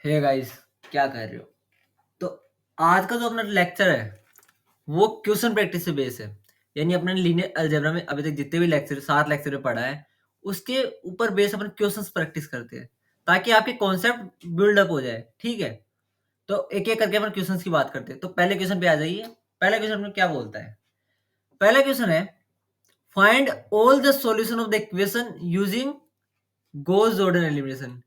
Hey guys, क्या कर रहे हो? तो आज का जो अपना लेक्चर है वो क्वेश्चन प्रैक्टिस से बेस है। यानी अपने लीनियर अलजेब्रा में अभी तक जितने भी लेक्चर 7 लेक्चर में पढ़ा है उसके ऊपर बेस अपन क्वेश्चंस प्रैक्टिस करते हैं ताकि आपके कॉन्सेप्ट बिल्डअप हो जाए। ठीक है, तो एक एक करके अपन क्वेश्चंस की बात करते हैं। तो पहले क्वेश्चन पे आ जाइए। पहला क्वेश्चन में क्या बोलता है? पहला क्वेश्चन है find all the solution of the equation using Gauss Jordan elimination.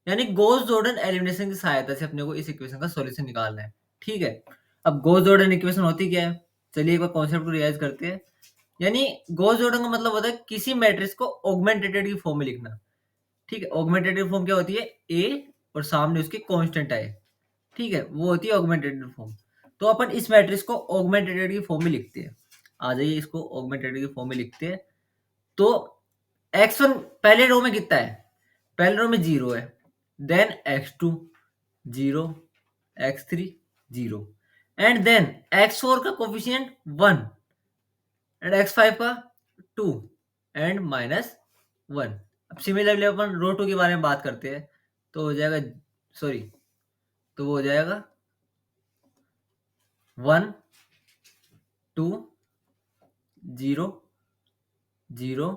यानी गॉस जॉर्डन एलिमिनेशन की सहायता से अपने को इस इक्वेशन का सॉल्यूशन निकालना है। ठीक है, अब गॉस जॉर्डन इक्वेशन होती क्या है? चलिए एक बार कॉन्सेप्ट को रिवाइज करते हैं। यानी गॉस जॉर्डन का मतलब होता है किसी मैट्रिक्स को ऑगमेंटेटेड की फॉर्म में लिखना। ठीक है, ऑगमेंटेटेड फॉर्म क्या होती है? ए और सामने उसके कांस्टेंट आए। ठीक है, वो होती है ऑगमेंटेटेड फॉर्म। तो अपन इस मैट्रिक्स को ऑगमेंटेटेड की फॉर्म में लिखते हैं। आ जाइए, इसको ऑगमेंटेटेड की फॉर्म में लिखते हैं। तो x1 पहले रो में कितना है? पहले रो में 0 है, then x2 0, x3 0, and then x4 का कोफिशिएंट 1 एंड x5 का 2 एंड -1। अब सिमिलरली अपन रो 2 के बारे में बात करते हैं तो हो जाएगा, सॉरी, तो वो हो जाएगा 1 2 0 0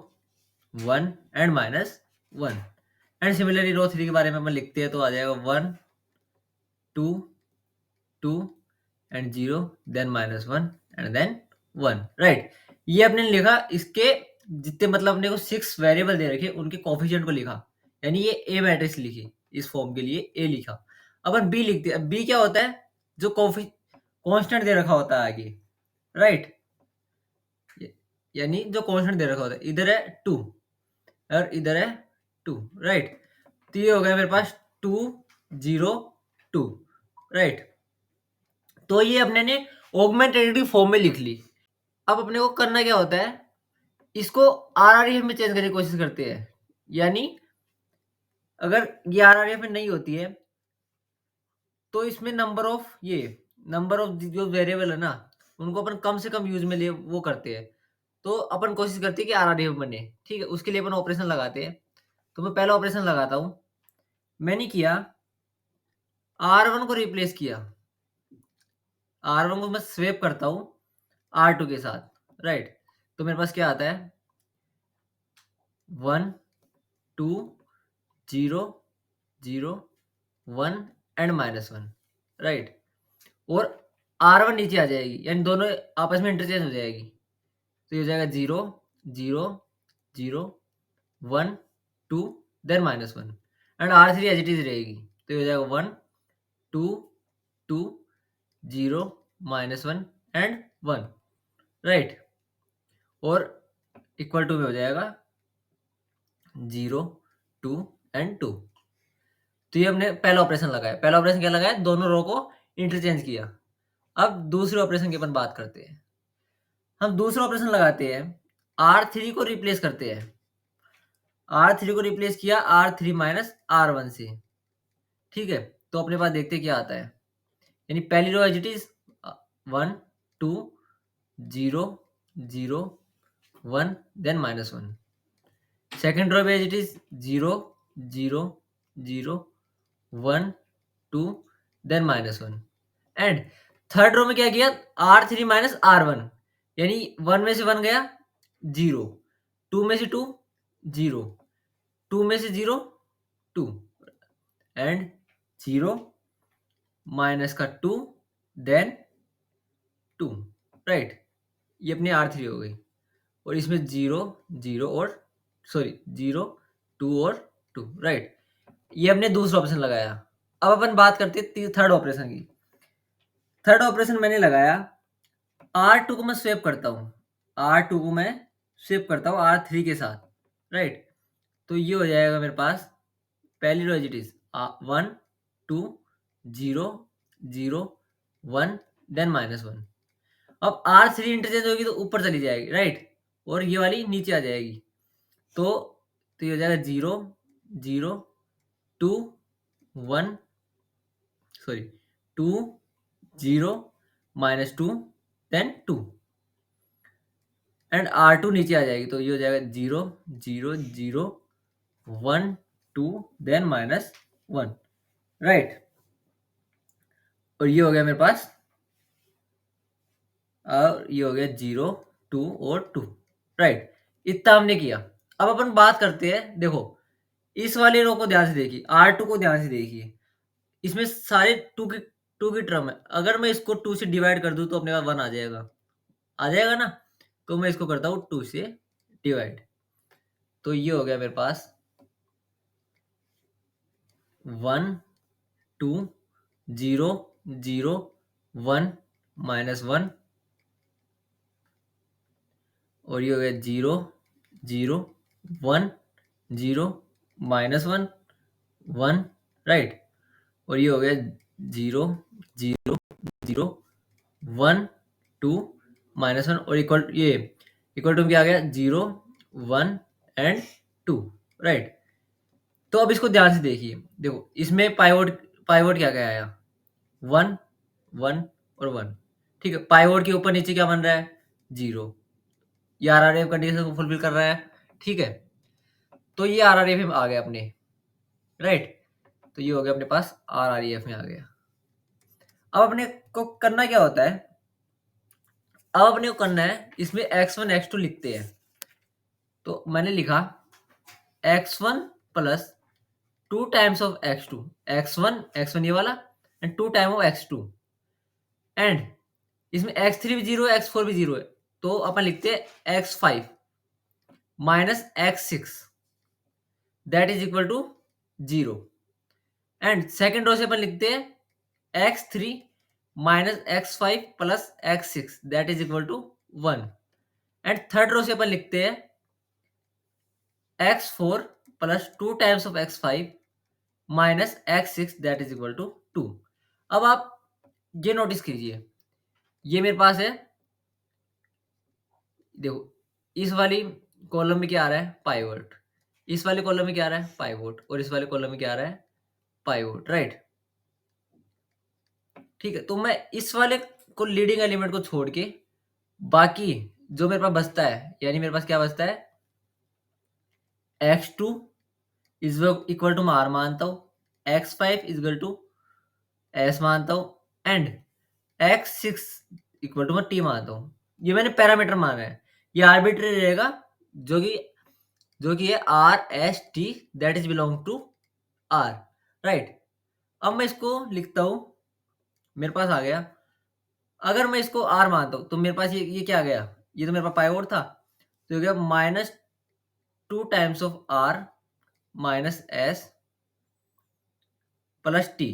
1 एंड -1। एंड सिमिलरली रो 3 के बारे में अपन लिखते हैं तो आ जाएगा 1 2 2 and 0 then -1 and then 1। Right, ये अपने लिखा। इसके जितने मतलब अपने को 6 वेरिएबल दे रखे उनके कोफिशिएंट को लिखा। यानी ये ए मैट्रिक्स लिखी, इस फॉर्म के लिए ए लिखा। अपन बी लिखते हैं। बी क्या होता है? जो कांस्टेंट दे रखा होता है आगे। राइट, यानी जो कांस्टेंट दे रखा होता है, इधर है 2 और इधर है 2। राइट, तो ये हो गया मेरे पास 2 0 2। राइट, तो ये अपने ने ऑगमेंटेटिव फॉर्म में लिख ली। अब अपने को करना क्या होता है? इसको आरआरएफ में चेंज करने की कोशिश करते हैं। यानी अगर ये आरआरएफ में नहीं होती है तो इसमें नंबर ऑफ जो वेरिएबल है ना उनको अपन कम से कम यूज में ले वो करते हैं। तो अपन कोशिश करते हैं कि आरआरएफ बने। ठीक है, उसके लिए अपन ऑपरेशन लगाते हैं। तो मैं पहला ऑपरेशन लगाता हूँ। मैंने किया R1 को रिप्लेस किया। R1 को मैं स्वेप करता हूँ R2 के साथ। राइट, तो मेरे पास क्या आता है? 1 2 0 0 1 एंड -1। राइट, और R1 नीचे आ जाएगी, यानी दोनों आपस में इंटरचेंज हो जाएगी। तो ये हो जाएगा 0 0 0 1 2 then -1 and R3 as it is रहेगी। तो ये हो जाएगा 1 2 2 0 -1 एंड 1। राइट, और इक्वल टू में हो जाएगा 0 2 एंड 2। तो ये हमने पहला ऑपरेशन लगाया। पहला ऑपरेशन क्या लगाया? दोनों रो को इंटरचेंज किया। अब दूसरे ऑपरेशन की अपन बात करते हैं। हम दूसरा ऑपरेशन लगाते हैं, R3 को रिप्लेस करते हैं। R3 को रिप्लेस किया R3 माइनस R1 से। ठीक है, तो अपने पास देखते हैं क्या आता है। यानी पहली row as it is 1 2 0 0 1 then -1। Second row पे as it is 0 0 0 1 2 then -1। And third row में क्या किया? R3 माइनस R1, यानी 1 में से 1 गया 0, 2 में से 2 0, 2 में से 0 2 एंड 0 माइनस का 2 देन 2। राइट, ये अपनी R3 हो गई। और इसमें 0 0 और 0 2 और 2। राइट, ये हमने दूसरा ऑप्शन लगाया। अब अपन बात करते हैं थर्ड ऑपरेशन की। थर्ड ऑपरेशन मैंने लगाया, R2 को मैं स्वेप करता हूँ। R2 को मैं स्वेप करता हूँ R3 के साथ। राइट, तो ये हो जाएगा मेरे पास पहली row as it is 1 2 0 0 1 then -1। अब R3 इंटरचेंज होगी तो ऊपर चली जाएगी। राइट, और ये वाली नीचे आ जाएगी। तो ये हो जाएगा 0 0 2 1 2 0 -2 देन 2 एंड R2 नीचे आ जाएगी। तो ये हो जाएगा 0 0 0 1 2 देन -1। राइट, और ये हो गया मेरे पास, और ये हो गया 0, 2 और 2, राइट। इतना हमने किया। अब अपन बात करते हैं, देखो इस वाले रो को ध्यान से देखिए, R2 को ध्यान से देखिए, इसमें सारे 2 की टर्म है। अगर मैं इसको 2 से डिवाइड कर दूं तो अपने पास 1 आ जाएगा ना। तो मैं इसको करता हूँ 2 से डिवाइड, तो ये हो गया मेरे पास 1, 2, 0, 0, 1, -1, और ये हो गया 0, 0, 1, 0, -1, 1, राइट। और ये हो गया 0, 0, 0, 1, 2, -1, और इक्वल टू क्या आ गया, 0, 1 एंड 2, राइट। तो अब इसको ध्यान से देखिए, देखो इसमें पाइवोट क्या क्या आया, 1, 1 और 1, ठीक है। पाइवोट के ऊपर नीचे क्या बन रहा है, 0। ये आरआरएफ कंडीशन को फुलफिल कर रहा है, ठीक है। तो ये आरआरएफ में आ गया अपने, राइट। तो ये हो गया अपने पास आरआरएफ में आ गया। अब अपने को करना क्या होता है, अब अपने को करना है इसमें x1 x2 लिखते हैं। तो मैंने लिखा x1 plus 2 times of x2, x1 ये वाला and 2 time of x2, and इसमें x3 भी 0 है, x4 भी 0 है, तो अपन लिखते हैं x5 minus x6 that is equal to 0, and second row से अपन लिखते हैं x3 minus x5 plus x6 that is equal to 1, and third row से अपन लिखते हैं x4 plus 2 times of x5 minus x6 that is equal to 2। अब आप ये नोटिस कीजिए, ये मेरे पास है, देखो इस वाली कॉलम में क्या आ रहा है, पाइवोट, इस वाले कॉलम में क्या आ रहा है, पाइवोट, और इस वाले कॉलम में क्या आ रहा है, पाइवोट, राइट। ठीक है, तो मैं इस वाले को लीडिंग एलिमेंट को छोड़ के बाकी जो मेरे पास बचता है, यानी मेरे पास क्या बचता है, x2 इज इक्वल टू मैं r मानता हूँ, x5 is equal to s मानता हूँ, एंड x6 इक्वल टू मैं t मानता हूँ। ये मैंने पैरामीटर माना है, ये आर्बिट्री रहेगा, जो कि है r s t that is belong to r, right. अब मैं इसको लिखता हूँ, मेरे पास आ गया, अगर मैं इसको r मानता हूँ तो मेरे पास ये क्या आ गया, ये तो मेरे पास पाइवोट था, तो हो गया -2 times of r minus s plus t,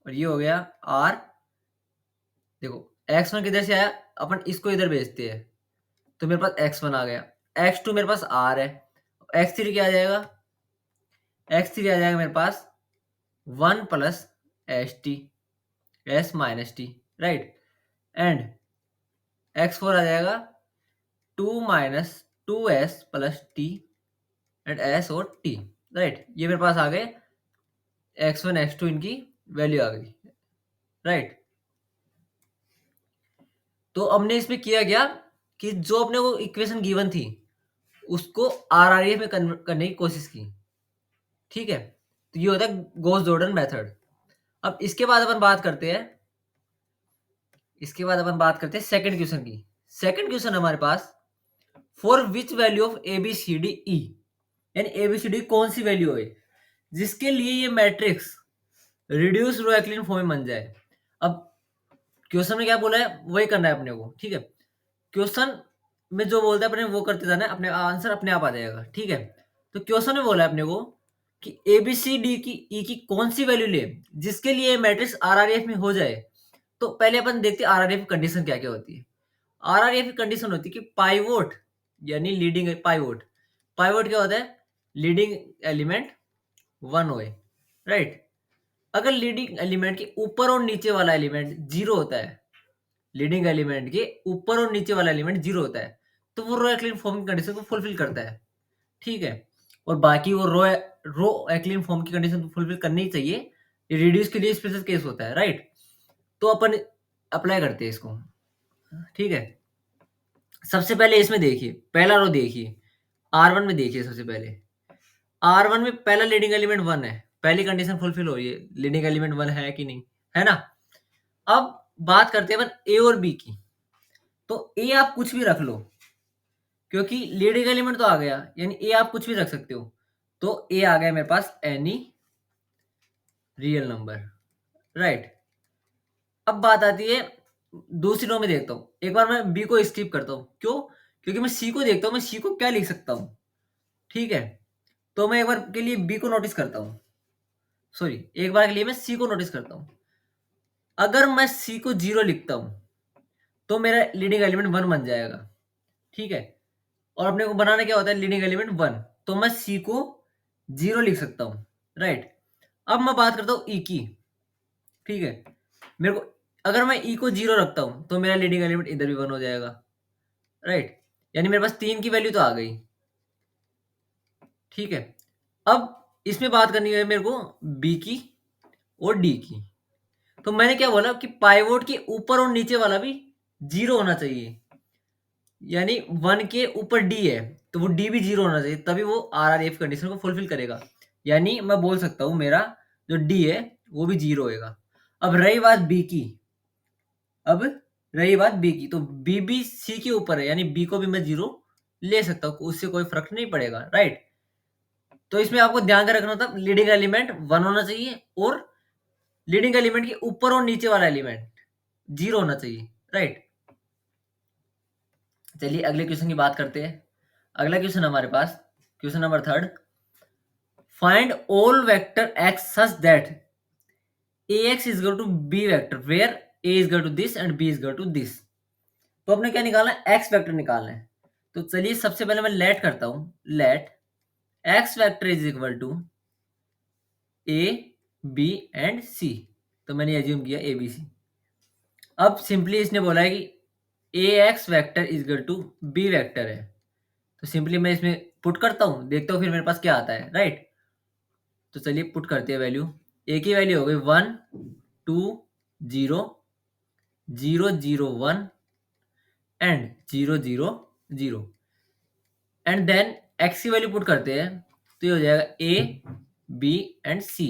और ये हो गया r, देखो x1 किधर से आया, अपन इसको इधर भेजते हैं, तो मेरे पास x1 आ गया, x2 मेरे पास r है, x3 क्या आ जाएगा, x3 आ जाएगा मेरे पास 1 plus s minus t, right, and x4 आ जाएगा 2 minus 2s plus t and s और t, राइट। ये मेरे पास आ गए x1 x2, इनकी वैल्यू आ गई, राइट। तो हमने इसमें किया गया कि जो अपने को इक्वेशन गिवन थी उसको आरआरएफ में कन्वर्ट करने की कोशिश की, ठीक है। तो ये होता है गॉस जॉर्डन मेथड। अब इसके बाद अपन बात करते हैं, सेकंड क्वेश्चन की। सेकंड क्वेश्चन हमारे पास, for which value of A B C D E, यानी ए बी सी डी कौन सी वैल्यू है जिसके लिए ये मैट्रिक्स रिड्यूस रो एक्लिन फॉर्म में बन जाए। अब क्वेश्चन में क्या बोला है वही करना है अपने को, ठीक है। क्वेश्चन में जो बोलता है अपने वो करते जाना है, अपने आंसर अपने आप आ जाएगा, ठीक है। तो क्वेश्चन में बोला है अपने को कि ए बी सी डी की ई की कौन सी वैल्यू ले जिसके लिए मैट्रिक्स आरआरएफ में हो जाए। तो पहले अपन देखते हैं आरआरएफ की कंडीशन क्या क्या होती है। आरआरएफ की कंडीशन होती है कि पाइवोट यानी लीडिंग पाइवोट, पाइवोट क्या होता है, लीडिंग एलिमेंट 1 होए, राइट। अगर लीडिंग एलिमेंट के ऊपर और नीचे वाला एलिमेंट 0 होता है, लीडिंग एलिमेंट के ऊपर और नीचे वाला एलिमेंट 0 होता है, तो वो रो एक्लिन फॉर्म की कंडीशन को फुलफिल करता है, ठीक है। और बाकी वो रो एक्लिन फॉर्म की कंडीशन तो फुलफिल करनी ही चाहिए, ये रिड्यूस के लिए स्पेशल केस होता है, राइट। तो अपन अप्लाई करते हैं इसको, ठीक है। सबसे पहले इसमें देखिए, पहला रो देखिए, R1 में देखिए, सबसे पहले R1 में पहला लीडिंग एलिमेंट 1 है, पहली कंडीशन फुलफिल हो रही है, लीडिंग एलिमेंट 1 है कि नहीं, है ना। अब बात करते हैं अपन ए और बी की। तो ए आप कुछ भी रख लो, क्योंकि लीडिंग एलिमेंट तो आ गया, यानी ए आप कुछ भी रख सकते हो। तो ए आ गया मेरे पास एनी रियल नंबर, राइट। अब बात आती है दूसरी रो में, देखता हूँ एक बार मैं बी को स्किप करता हूँ। क्यों? क्योंकि मैं सी को देखता हूँ, मैं सी को क्या लिख सकता हूँ। ठीक है, तो मैं एक बार के लिए बी को नोटिस करता हूँ, सॉरी एक बार के लिए मैं सी को नोटिस करता हूँ। अगर मैं सी को 0 लिखता हूँ तो मेरा लीडिंग एलिमेंट 1 बन जाएगा। ठीक है, और अपने को बनाना क्या होता है, लीडिंग एलिमेंट 1। तो मैं सी को 0 लिख सकता हूँ, राइट। अब मैं बात करता हूँ ई की। ठीक है, मेरे को अगर मैं ई को 0 रखता हूँ तो मेरा लीडिंग एलिमेंट इधर भी 1 हो जाएगा, राइट। यानी मेरे पास 3 की वैल्यू तो आ गई। ठीक है, अब इसमें बात करनी है मेरे को बी की और डी की। तो मैंने क्या बोला कि पाइवोट के ऊपर और नीचे वाला भी 0 होना चाहिए, यानी 1 के ऊपर डी है तो वो डी भी 0 होना चाहिए, तभी वो आरआरएफ कंडीशन को फुलफिल करेगा। यानी मैं बोल सकता हूँ मेरा जो डी है वो भी 0 होएगा। अब रही बात बी की, तो बी भी सी के ऊपर है, यानी बी को भी मैं 0 ले सकता हूँ, उससे कोई फर्क नहीं पड़ेगा, राइट। तो इसमें आपको ध्यान का रखना था, लीडिंग एलिमेंट 1 होना चाहिए और लीडिंग एलिमेंट के ऊपर और नीचे वाला एलिमेंट 0 होना चाहिए, राइट। चलिए अगले क्वेश्चन की बात करते हैं। अगला क्वेश्चन हमारे पास question number 3, find all vector x such that ax is equal to b vector where a is equal to this and b is equal to this। तो अपने क्या निकालना है, x वेक्टर निकालना है। तो चलिए सबसे पहले मैं लेट करता हूं, let x vector is equal to a b and c। तो मैंने एज्यूम किया a b c। अब सिंपली इसने बोला है कि ax vector is equal to b vector है, तो सिंपली मैं इसमें पुट करता हूं, देखता हूं फिर मेरे पास क्या आता है, राइट। तो चलिए पुट करते हैं वैल्यू। ए की वैल्यू हो गई 1 2 0 0 0 1 एंड 0 0 0 एंड देन एक्स की वैल्यू पुट करते हैं, तो ये हो जाएगा a b and c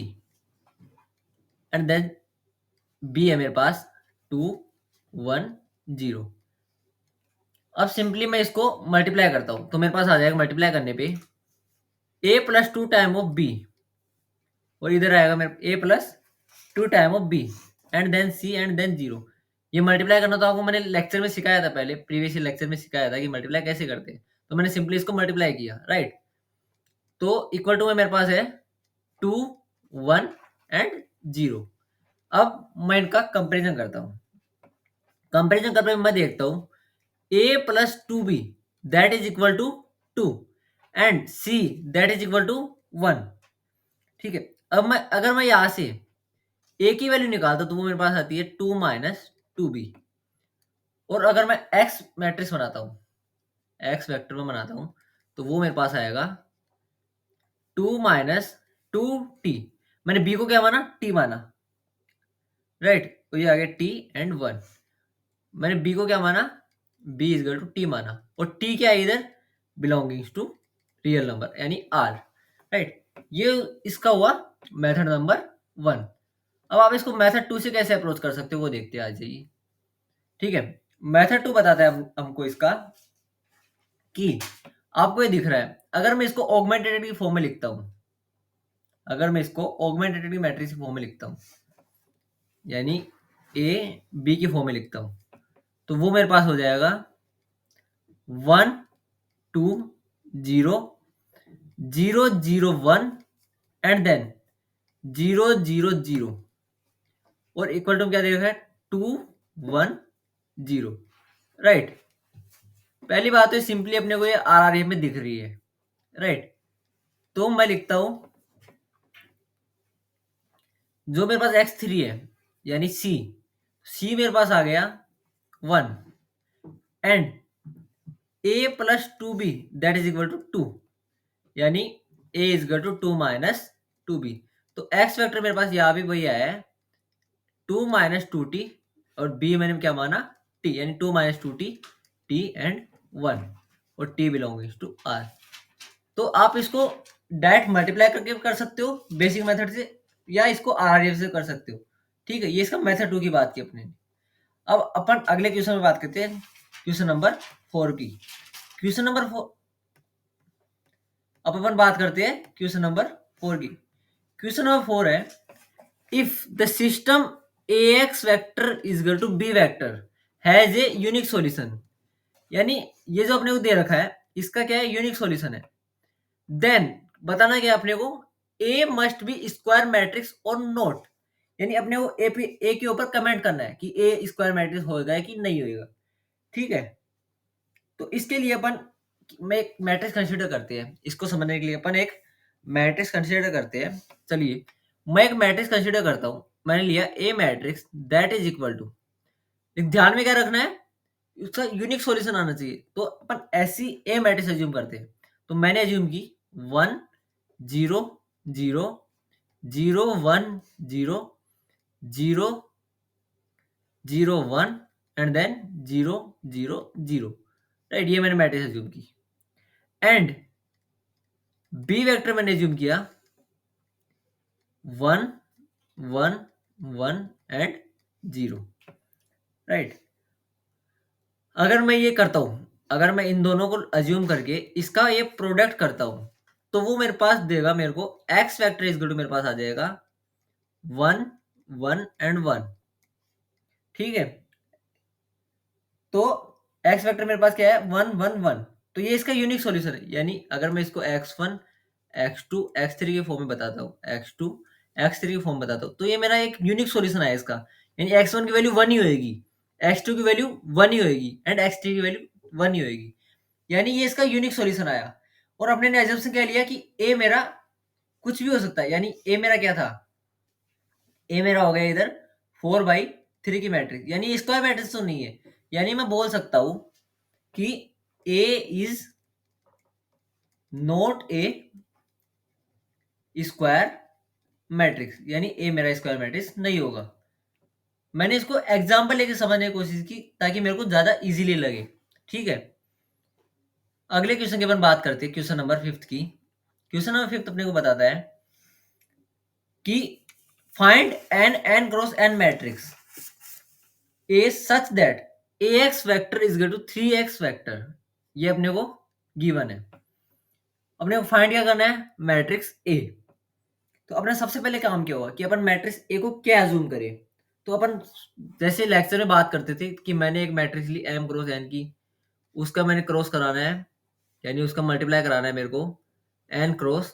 and then b है मेरे पास 2 1 0। अब सिंपली मैं इसको मल्टीप्लाई करता हूं, तो मेरे पास आ जाएगा मल्टीप्लाई करने पे a plus 2 time of b, और इधर आएगा मेरे a plus 2 time of b and then c and then 0। ये मल्टीप्लाई करना तो आपको मैंने लेक्चर में सिखाया था, पहले प्रीवियस लेक्चर में सिखाया था कि मल्टीप्लाई कैसे करते हैं। तो मैंने सिंपली इसको मल्टीप्लाई किया, राइट। तो इक्वल टू में मेरे पास है 2 1 एंड 0। अब मैं इनका कंपेरिजन करता हूँ। कंपेरिजन करते हुए मैं देखता हूँ a plus 2b that is equal to 2 and c that is equal to 1। ठीक है, अब मैं अगर मैं यहां से a की वैल्यू निकालता हूं तो वो मेरे पास आती है 2 माइनस 2b। और अगर मैं x मैट्रिक्स बनाता हूं, x वेक्टर में बनाता हूं, तो वो मेरे पास आएगा 2 माइनस 2t। मैंने b को क्या माना, t माना, राइट। तो ये आ गया t एंड 1। मैंने b को क्या माना, b is equal to t माना, और t क्या है इधर, बिलोंगिंग्स टू रियल नंबर यानी r, राइट। ये इसका हुआ मेथड नंबर 1। अब आप इसको मेथड 2 से कैसे अप्रोच कर सकते हो वो देखते हैं, आ जाइए। ठीक है, मेथड 2 बताता है हमको इसका कि आपको ये दिख रहा है, अगर मैं इसको ऑगमेंटेड की फॉर्म में लिखता हूं, अगर मैं इसको ऑगमेंटेड की मैट्रिक्स की फॉर्म में लिखता हूं, यानी ए बी की फॉर्म में लिखता हूं, तो वो मेरे पास हो जाएगा 1 2 0 0 0 1 एंड देन 0 0 0 और इक्वल टू क्या दे रखा है 2 1 0, राइट। पहली बात तो सिंपली अपने को ये आरआरए में दिख रही है, राइट। तो मैं लिखता हूं जो मेरे पास x3 है यानी c मेरे पास आ गया 1 and a plus 2b that is equal to 2, यानी a is equal to 2 minus 2b। तो x वेक्टर मेरे पास यहाँ भी वही आया है 2 माइनस 2t, और b मैंने क्या माना t, यानी 2 माइनस 2t t एंड 1, और t बिलोंगिंग्स टू r। तो आप इसको डायरेक्ट मल्टीप्लाई करके कर सकते हो बेसिक मेथड से, या इसको आरआरएफ से कर सकते हो। ठीक है, ये इसका मेथड 2 की बात की अपने। अब अपन अगले क्वेश्चन में बात करते हैं, क्वेश्चन नंबर 4 की। क्वेश्चन नंबर 4, अब अपन बात करते हैं क्वेश्चन नंबर 4 की। क्वेश्चन नंबर 4 है, if the system ax vector is equal to b vector has a unique solution, यानी ये जो अपने को दे रखा है इसका क्या है, यूनिक सॉल्यूशन है। देन बताना क्या अपने को, ए मस्ट बी स्क्वायर मैट्रिक्स और नॉट, यानी अपने को ए के ऊपर कमेंट करना है कि ए स्क्वायर मैट्रिक्स होगा कि नहीं होगा। ठीक है, तो इसके लिए अपन में एक मैट्रिक्स कंसीडर करते हैं, इसको समझने के लिए अपन एक मैट्रिक्स कंसीडर करते हैं। चलिए मैं एक मैट्रिक्स कंसीडर करता हूं, मैंने लिया a matrix that is equal to, ध्यान में क्या रखना है, उसका यूनिक सॉल्यूशन आना चाहिए। तो अपन ऐसी ए मैट्रिक्स अज्यूम करते हैं, तो मैंने अज्यूम की 1 0 0 0 1 0 0 0 1 एंड देन 0 0 0, राइट, ये मैंने मैट्रिक्स अज्यूम की। एंड बी वेक्टर मैंने अज्यूम किया 1 1 1 एंड 0, राइट। अगर मैं ये करता हूं, अगर मैं इन दोनों को अज्यूम करके इसका ये प्रोडक्ट करता हूं, तो वो मेरे पास देगा, मेरे को x vector is equal to मेरे पास आ जाएगा 1 1 एंड 1। ठीक है, तो एक्स वेक्टर मेरे पास क्या है, 1 1 1, तो ये इसका यूनिक सॉल्यूशन है। यानी अगर मैं इसको x1 x2 x3 के फॉर्म में बताता हूँ, x2 x3 के फॉर्म में बताता हूँ, तो ये मेरा एक यूनिक सॉल्यूशन है इसका। यानी x1 की वैल्यू 1 ही होएगी, x2 की वैल्यू 1 ही होएगी एंड x3 की वैल्यू 1 ही होएगी। यानी ये इसका यूनिक सॉल्यूशन आया। और अपने ने एजम्पशन क्या लिया कि ए मेरा कुछ भी हो सकता है, यानी ए मेरा क्या था, ए मेरा हो गया इधर 4/3 की मैट्रिक्स, यानी स्क्वायर मैट्रिक्स तो नहीं है। यानी मैं बोल सकता हूं कि A is not a square matrix, यानी ए मेरा स्क्वायर मैट्रिक्स नहीं होगा। मैंने इसको एग्जांपल लेके समझने की कोशिश की ताकि मेरे को ज्यादा इजीली लगे। ठीक है, अगले क्वेश्चन की अपन बात करते हैं, क्वेश्चन नंबर 5 की। क्वेश्चन नंबर 5 अपने को बताता है कि find n cross n matrix a such that ax vector is equal to 3x vector, ये अपने को गिवन है। अपने को फाइंड क्या करना है, मैट्रिक्स ए। तो अपने सबसे पहले काम क्या हुआ कि अपन मैट्रिक्स ए को क्या अज्यूम करें। तो अपन जैसे लेक्चर में बात करते थे कि मैंने एक मैट्रिक्स ली एम क्रॉस एन की, उसका मैंने क्रॉस कराना है, यानी उसका मल्टीप्लाई कराना है मेरे को एन क्रॉस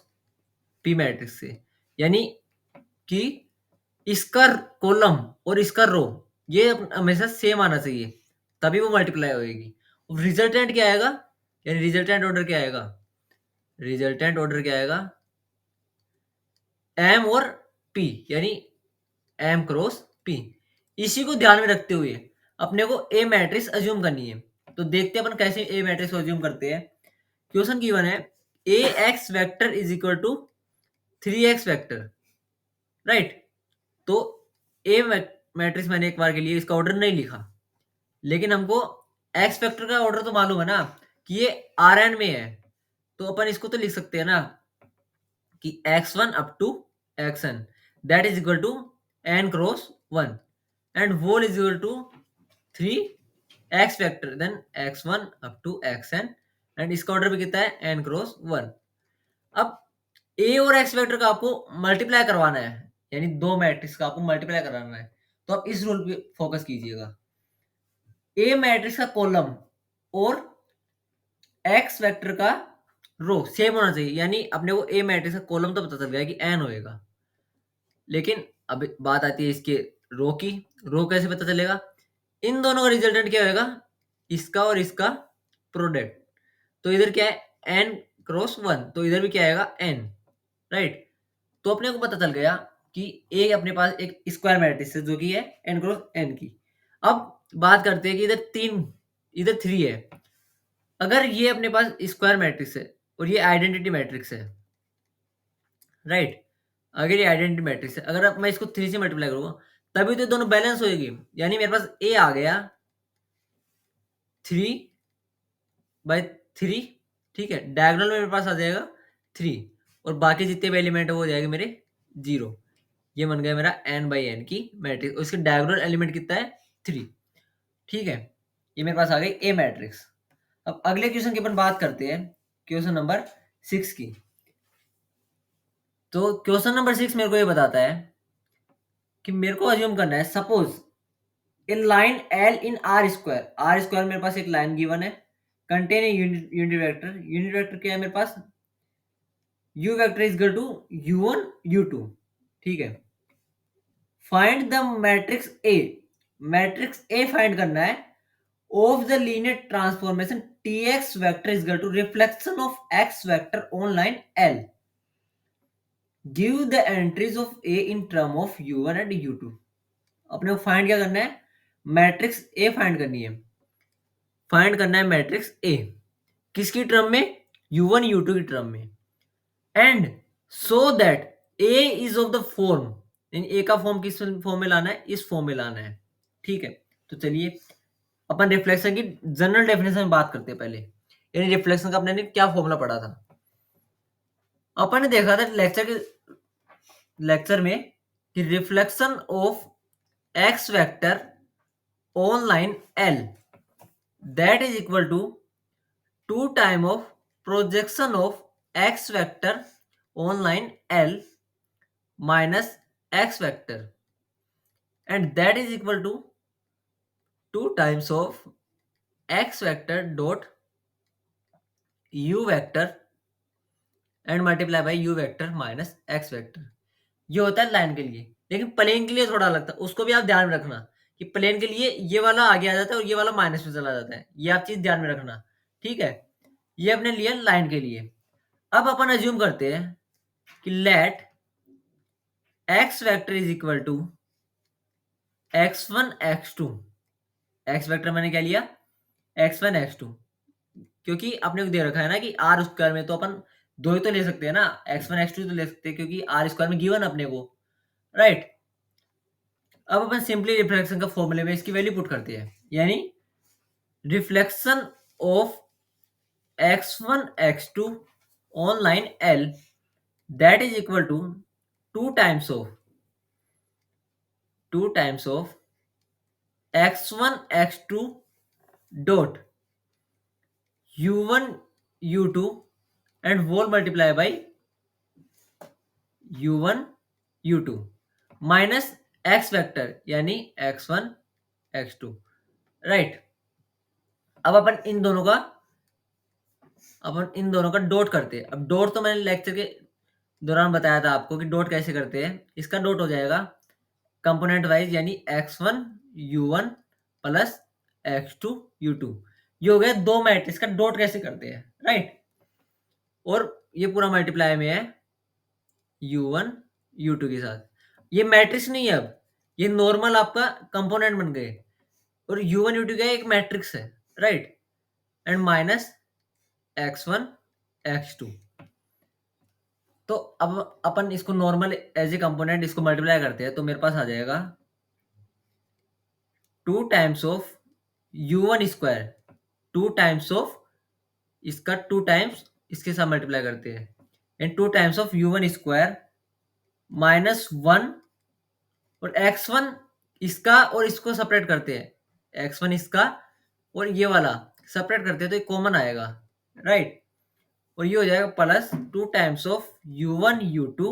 पी मैट्रिक्स से, यानी कि इसका कॉलम और इसका रो ये हमेशा सेम आना चाहिए, तभी वो मल्टीप्लाई होएगी। रिजल्टेंट क्या आएगा, यानी रिजल्टेंट ऑर्डर क्या आएगा, रिजल्टेंट ऑर्डर क्या आएगा, एम और पी, यानी एम क्रॉस पी। इसी को ध्यान में रखते हुए अपने को ए मैट्रिक्स अज्यूम करनी है। तो देखते हैं अपन कैसे ए मैट्रिक्स को अज्यूम करते हैं। क्वेश्चन गिवन है A x vector is equal to 3x vector, right. तो ए मैट्रिक्स मैंने एक बार के लिए इसका ऑर्डर नहीं लिखा, लेकिन हमको एक्स वेक्टर का ऑर्डर तो मालूम है ना कि ये आर एन में है, तो अपन इसको तो लिख सकते हैं ना कि x1 up to xn that is equal to n cross 1 and whole is equal to 3x vector then x1 up to xn and इसका ऑर्डर भी कितना है n क्रॉस 1। अब a और x वेक्टर का आपको मल्टीप्लाई करवाना है, यानी दो मैट्रिक्स का आपको मल्टीप्लाई कराना है, तो आप इस रूल पे फोकस कीजिएगा। a मैट्रिक्स का कॉलम और x वेक्टर का रो सेम होना चाहिए, यानी अपने को ए मैट्रिक्स का कॉलम तो पता चल गया कि एन होएगा, लेकिन अब बात आती है इसके रो की। रो कैसे पता चलेगा, इन दोनों का रिजल्टेंट क्या होएगा, इसका और इसका प्रोडक्ट। तो इधर क्या है एन क्रॉस 1, तो इधर भी क्या आएगा एन, राइट। तो अपने को पता चल गया कि ए अपने पास एक स्क्वायर मैट्रिक्स है जो कि है एन क्रॉस एन की। अब बात करते हैं कि इधर 3 इधर 3 है। अगर ये अपने पास स्क्वायर मैट्रिक्स है और ये आइडेंटिटी मैट्रिक्स है, राइट, अगर ये आइडेंटिटी मैट्रिक्स है, अगर अब मैं इसको 3 से मल्टीप्लाई करूंगा तभी तो दोनों बैलेंस होएगी। यानी मेरे पास ए आ गया 3/3, ठीक है, डायगोनल में मेरे पास आ जाएगा 3 और बाकी जितने भी एलिमेंट है वो हो जाएंगे मेरे 0। ये बन गया मेरा n/n की मैट्रिक्स। उसके डायगोनल एलिमेंट कितना है? 3। ठीक है, ये मेरे पास आ गई ए मैट्रिक्स। अब अगले क्वेश्चन की अपन बात करते हैं, क्वेश्चन नंबर 6 की। तो क्वेश्चन नंबर 6 मेरे को ये बताता है कि मेरे को अज्यूम करना है, suppose in line L in R square मेरे पास एक लाइन गिवन है, contain a unit vector. Unit vector क्या है मेरे पास? u vector is equal to u1 u2। ठीक है, find the matrix a. Matrix a find करना है of the linear transformation tx vector is equal to reflection of x vector on line L। Give the entries of a in term of u1 and u2। अपने को find क्या करना है? Matrix a find करनी है। Find करना है matrix A, किसकी टर्म में? u1 u2 की टर्म में। And so that A is of the form, A का फॉर्म किस फॉर्म में लाना है? इस फॉर्म में लाना है। ठीक है, तो चलिए अपन रिफ्लेक्शन की जनरल डेफिनेशन में बात करते हैं पहले। यानी रिफ्लेक्शन का अपने ने क्या फॉर्मूला पढ़ा था? अपन ने देखा था लेक्चर में कि reflection of x vector on line L that is equal to 2 time of projection of x vector on line L minus x vector, and that is equal to 2 times of x vector dot u vector and multiply by u vector minus x vector. ये होता है line के लिए, लेकिन plane के लिए थोड़ा अलग था। उसको भी आप ध्यान में रखना कि प्लेन के लिए ये वाला आगे आ जाता है और ये वाला माइनस में चला जाता है। ये आप चीज ध्यान में रखना। ठीक है, ये अपने लिए लाइन के लिए। अब अपन अज्यूम करते हैं कि let x vector is equal to x1 x2। x vector मैंने क्या लिया? x1 x2, क्योंकि अपने को दे रखा है ना कि आर स्क्वायर में तो अपन दो ही तो ले सकते हैं ना, x1 x2 तो ले सकते हैं क्योंकि आर स्क्वायर में गिवन अपने को, राइट। अब अपन सिंपली रिफ्लेक्शन का फॉर्मूले में इसकी वैल्यू पुट करते हैं, यानी reflection of x1 x2 on line L that is equal to 2 times of x1 x2 dot u1 u2 and whole multiply by u1 u2 minus x vector यानी x1 x2, right. अब अपन इन दोनों का dot करते हैं। अब dot तो मैंने lecture के दौरान बताया था आपको कि डॉट कैसे करते हैं। इसका डॉट हो जाएगा कंपोनेंट वाइज, यानी x1 u1 plus x2 u2। ये हो गया दो मैट्रिक्स का डॉट कैसे करते हैं, राइट। और ये पूरा मल्टीप्लाई में है u1 u2 के साथ। ये मैट्रिक्स नहीं है, अब ये नॉर्मल आपका कंपोनेंट बन गए और u1 u2 का एक मैट्रिक्स है, right. And minus x1 x2। तो अब अपन इसको नॉर्मल एज ए कंपोनेंट इसको मल्टीप्लाई करते हैं तो मेरे पास आ जाएगा 2 times of u1 square, 2 times of इसका 2 टाइम्स इसके साथ मल्टीप्लाई करते हैं, and 2 times of u1 square minus 1 और x1 इसका और इसको सेपरेट करते हैं, x1 इसका और ये वाला सेपरेट करते हैं तो ये कॉमन आएगा, राइट। और ये हो जाएगा plus 2 times of u1 u2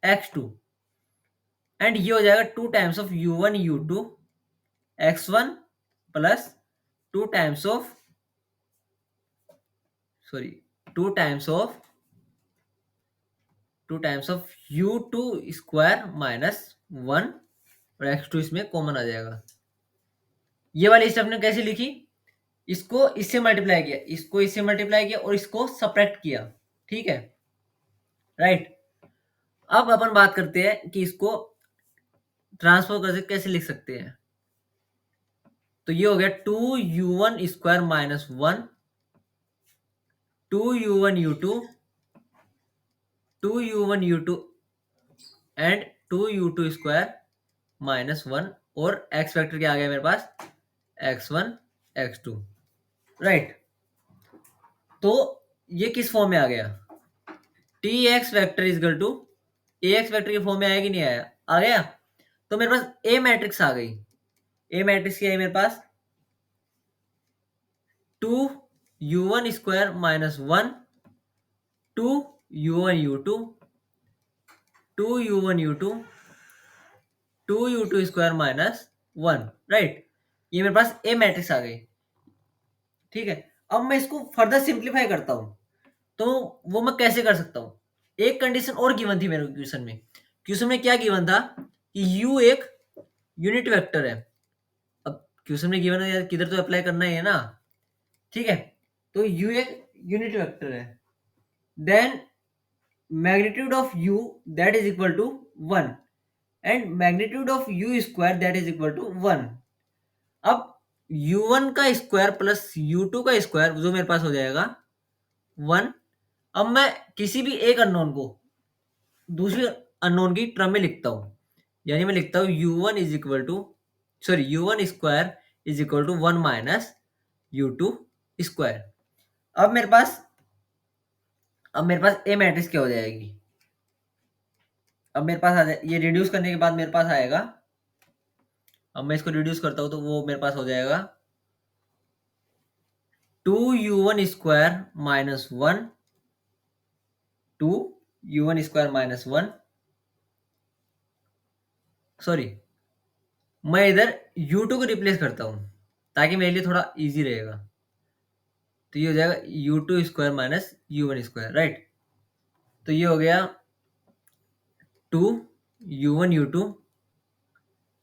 x2, and ये हो जाएगा 2 times of u1 u2 x1 plus 2 times of 2 times of u2 square minus 1 और x2 इसमें कॉमन आ जाएगा। ये वाली स्टेप ने कैसे लिखी? इसको इससे मल्टीप्लाई किया, इसको इससे मल्टीप्लाई किया और इसको सब्ट्रैक्ट किया, ठीक है, राइट। अब अपन बात करते हैं कि इसको ट्रांसफर करके कैसे लिख सकते हैं। तो ये हो गया 2u1 square minus 1, 2u1 u2, 2u1 u2 and 2u2 square minus 1 और x वेक्टर क्या आ गया मेरे पास? x1 x2, right. तो ये किस फॉर्म में आ गया? tx vector is equal to ax vector के फॉर्म में आया कि नहीं आया? आ गया। तो मेरे पास ए मैट्रिक्स आ गई। ए मैट्रिक्स क्या है मेरे पास, 2u1 square minus 1, 2u1 u2, 2u1 u2, 2u2 square minus 1, right. ये मेरे पास ए मैट्रिक्स आ गई। ठीक है, अब मैं इसको फर्दर सिंप्लीफाई करता हूं, तो वो मैं कैसे कर सकता हूं। एक कंडीशन और गिवन थी मेरे क्वेश्चन में। क्वेश्चन में क्या गिवन था कि u एक यूनिट वेक्टर है। अब क्वेश्चन में गिवन है यार, किधर तो अप्लाई करना ही है ना। ठीक है, तो u एक यूनिट वेक्टर है, then magnitude of u that is equal to 1 and magnitude of u square that is equal to 1। अब u1 का स्क्वायर प्लस u2 का स्क्वायर जो मेरे पास हो जाएगा 1। अब मैं किसी भी एक अननोन को दूसरी अननोन की टर्म में लिखता हूं, यानी मैं लिखता हूं u1 is equal to u1 square is equal to 1 minus u2 square. अब मेरे पास ए मैट्रिक्स क्या हो जाएगी, अब मेरे पास आ जाए, ये रिड्यूस करने के बाद मेरे पास आएगा। अब मैं इसको रिड्यूस करता हूं तो वो मेरे पास हो जाएगा 2u1 square minus 1, 2u1 square minus 1, sorry मैं इधर u2 को रिप्लेस करता हूं ताकि मेरे लिए थोड़ा इजी रहेगा। तो ये हो जाएगा u2 square minus u1 square, right. तो ये हो गया 2u1 u2,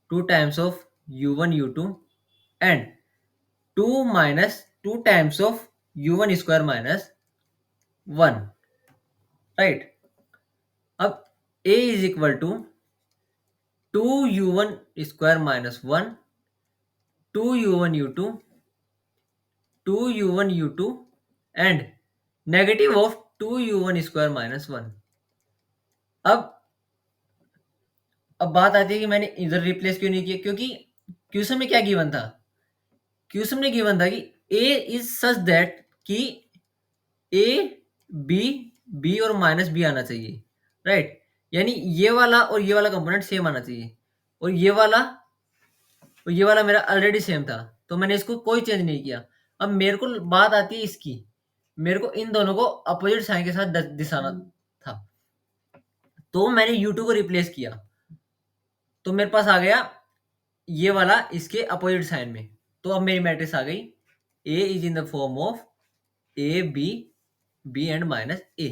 2 times of u1 u2 and 2 minus 2 times of u1 square minus 1, right. अब a is equal to 2u1 square minus 1, 2u1 u2, 2u1 u2 and negative of 2u1 square minus 1। अब बात आती है कि मैंने इधर replace क्यों नहीं किया, क्योंकि क्वेश्चन में क्या गिवन था, क्वेश्चन में गिवन था कि a इज सच दैट कि a b b और माइनस b आना चाहिए, राइट। यानी ये वाला और ये वाला कंपोनेंट सेम आना चाहिए, और ये वाला मेरा ऑलरेडी सेम था, तो मैंने इसको कोई चेंज नहीं किया। अब मेरे को बात आती है इसकी, मेरे को इन दोनों को अपोजिट साइन के साथ दिशाना था, तो मैंने u2 को रिप्लेस किया, तो मेरे पास आ गया ये वाला इसके अपोजिट साइन में। तो अब मेरी मैट्रिक्स आ गई a is in the form of a b and minus a।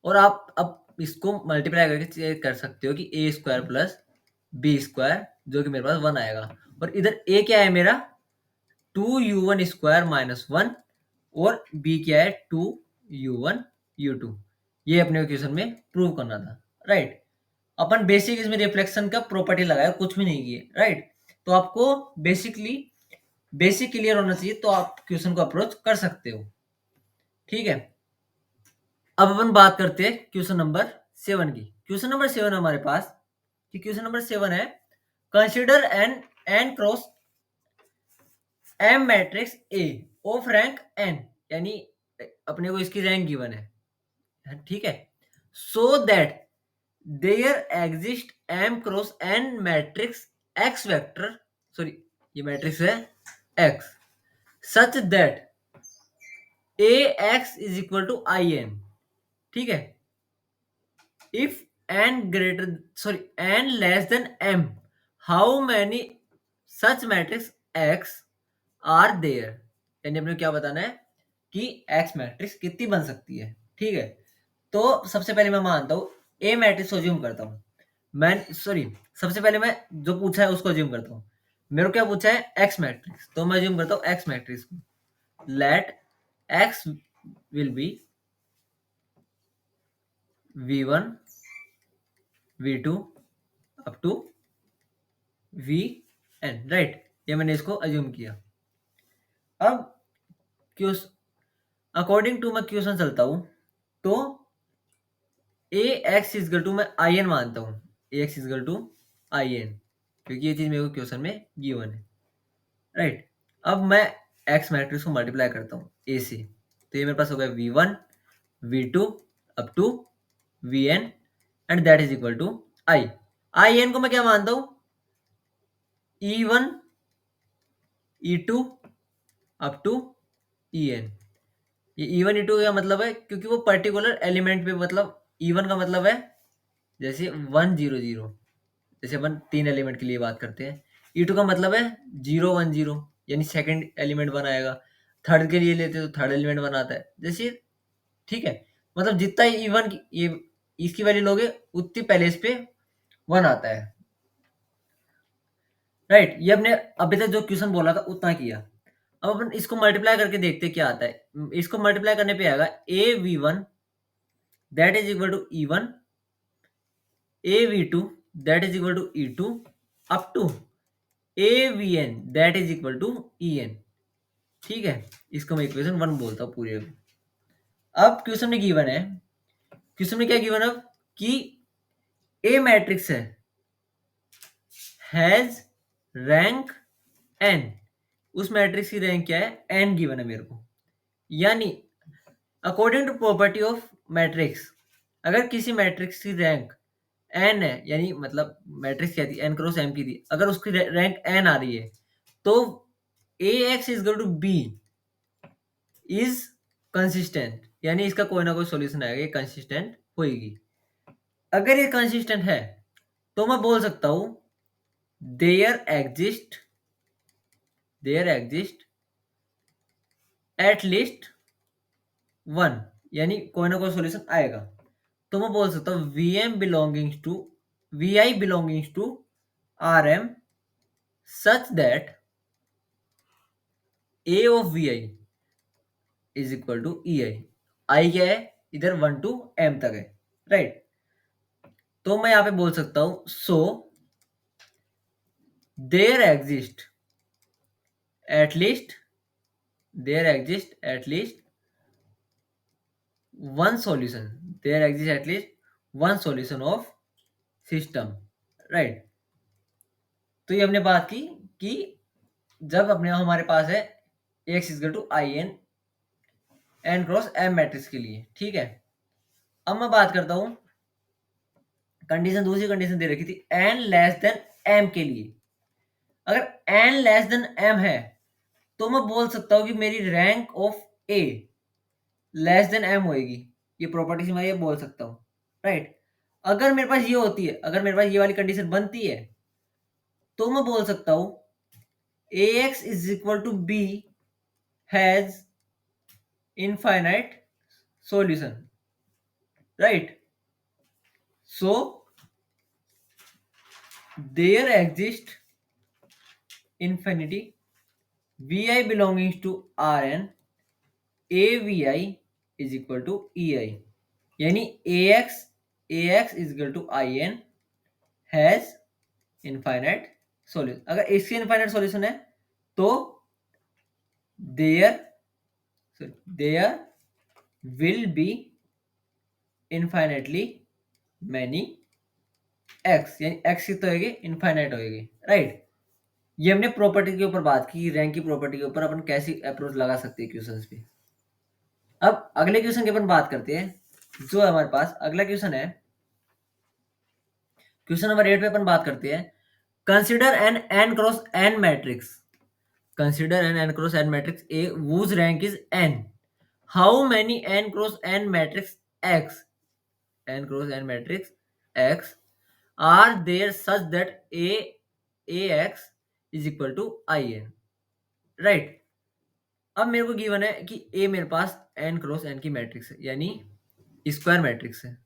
और आप अब इसको मल्टीप्लाई करके चेक कर सकते हो कि a square plus b square जो कि मेरे पास 1 आएगा, और इधर a क्या है मेरा 2u1 स्क्वायर माइनस 1 और b क्या है 2u1 u2। ये अपने क्वेश्चन में प्रूव करना था, राइट। अपन बेसिक इसमें रिफ्लेक्शन का प्रॉपर्टी लगाया, कुछ भी नहीं किए, राइट। तो आपको बेसिक क्लियर होना चाहिए, तो आप क्वेश्चन को अप्रोच कर सकते हो। ठीक है, अब अपन बात करते हैं क्वेश्चन नंबर 7 की। क्वेश्चन नंबर 7 हमारे पास कि क्वेश्चन नंबर 7 है consider n cross m matrix a of rank n, यानी अपने को इसकी रैंक गिवन है, ठीक है। So that there exist m cross n matrix x vector, sorry ये मैट्रिक्स है x, such that a x is equal to I n. ठीक है, if n less than m, how many such matrix x are there, यानी अपने क्या बताना है कि एक्स मैट्रिक्स कितनी बन सकती है। ठीक है, तो सबसे पहले मैं मानता हूं ए मैट्रिक्स अज्यूम करता हूं मैं, सबसे पहले मैं जो पूछा है उसको अज्यूम करता हूं। मेरे को क्या पूछा है एक्स मैट्रिक्स, तो मैं अज्यूम करता हूं एक्स मैट्रिक्स को, let x will be v1 v2 up to vn, right. ये मैंने इसको अज्यूम किया। अब अकॉर्डिंग टू मैं क्वेश्चन चलता हूं, तो ए एक्स इजकल टू मैं आई एन मानता हूं, A x is equal to I n, क्योंकि ये चीज मेरे को क्वेश्चन में गिवन है, राइट। अब मैं एक्स मैट्रिक्स को मल्टीप्लाई करता हूं ए से, तो ये मेरे पास हो गया v1 v2 up to vn and that is equal to I. I n को मैं क्या मानता हूं, E1 E2 up to En। ये E1 E2 का मतलब है क्योंकि वो पर्टिकुलर एलिमेंट पे, मतलब E1 का मतलब है जैसे 100, जैसे अपन 3 एलिमेंट के लिए बात करते हैं। E2 का मतलब है 010, यानी सेकंड एलिमेंट बनाएगा। थर्ड के लिए लेते हैं तो थर्ड एलिमेंट बनाता है, जैसे, ठीक है। मतलब जितना E1 की ये इसकी वैल्यू लोगे उतनी पहले इस पे 1 आता है, राइट। ये अपने अभी तक जो क्वेश्चन बोला था उतना किया। अब अपन इसको मल्टीप्लाई करके देखते हैं क्या आता है। इसको मल्टीप्लाई करने पे आएगा AV1 that is equal to E1, AV2 that is equal to E2 up to AVN that is equal to EN। ठीक है, इसको मैं इक्वेशन 1 बोलता हूँ पूरे। अब क्वेश्चन में गिवन है, क्वेश्चन में क्या गिवन है कि ए मैट्रिक्स है, हैज रैंक n। उस मैट्रिक्स की रैंक क्या है, n गिवन है मेरे को। यानी according to property of matrix, अगर किसी मैट्रिक्स की रैंक n है, यानी मतलब मैट्रिक्स क्या थी, n क्रॉस m की थी, अगर उसकी रैंक n आ रही है तो ax is equal to b is consistent, यानी इसका कोई ना कोई सॉल्यूशन आएगा, ये कंसिस्टेंट होगी। अगर ये कंसिस्टेंट है तो मैं बोल सकता हूं देयर एग्जिस्ट एट लीस्ट 1, यानी कोई ना कोई सॉल्यूशन आएगा। तो मैं बोल सकता हूं vi belongings to Rm such that a of vi is equal to ei। I क्या है, इधर 1 टू m तक है, राइट। तो मैं यहां पे बोल सकता हूं so there exist at least one solution, there exists at least one solution of system, right। तो ये हमने बात की कि जब अपने हमारे पास है x equal to I n n cross m matrix के लिए, ठीक है। अब मैं बात करता हूं कंडीशन, दूसरी कंडीशन दे रखी थी n लेस देन m के लिए। अगर n लेस देन m है तो मैं बोल सकता हूं कि मेरी rank of a less than m होएगी। ये प्रॉपर्टी से मैं ये बोल सकता हूं, राइट। अगर मेरे पास ये होती है, अगर मेरे पास ये वाली कंडीशन बनती है तो मैं बोल सकता हूं ax is equal to b has infinite solution, right. So there exist infinity vi belonging to Rn avi is equal to ei, यानी ax is equal to in has infinite solution। अगर इसकी infinite solution है तो there will be infinitely many x, यानी x की तो होगी infinite होगी, राइट। ये हमने प्रॉपर्टी के ऊपर बात की, रैंक की प्रॉपर्टी के ऊपर अपन कैसी अप्रोच लगा सकते हैं क्वेश्चंस पे। अब अगले क्वेश्चन की अपन बात करते हैं। जो हमारे पास अगला क्वेश्चन है, क्वेश्चन नंबर 8 पे अपन बात करते हैं consider N n cross n matrix, consider N n cross n matrix A whose rank is n, how many n cross n matrix x, n cross n matrix x are there such that ax is equal to in, right. अब मेरे को given है कि A मेरे पास n cross n की matrix है, यानी square matrix है,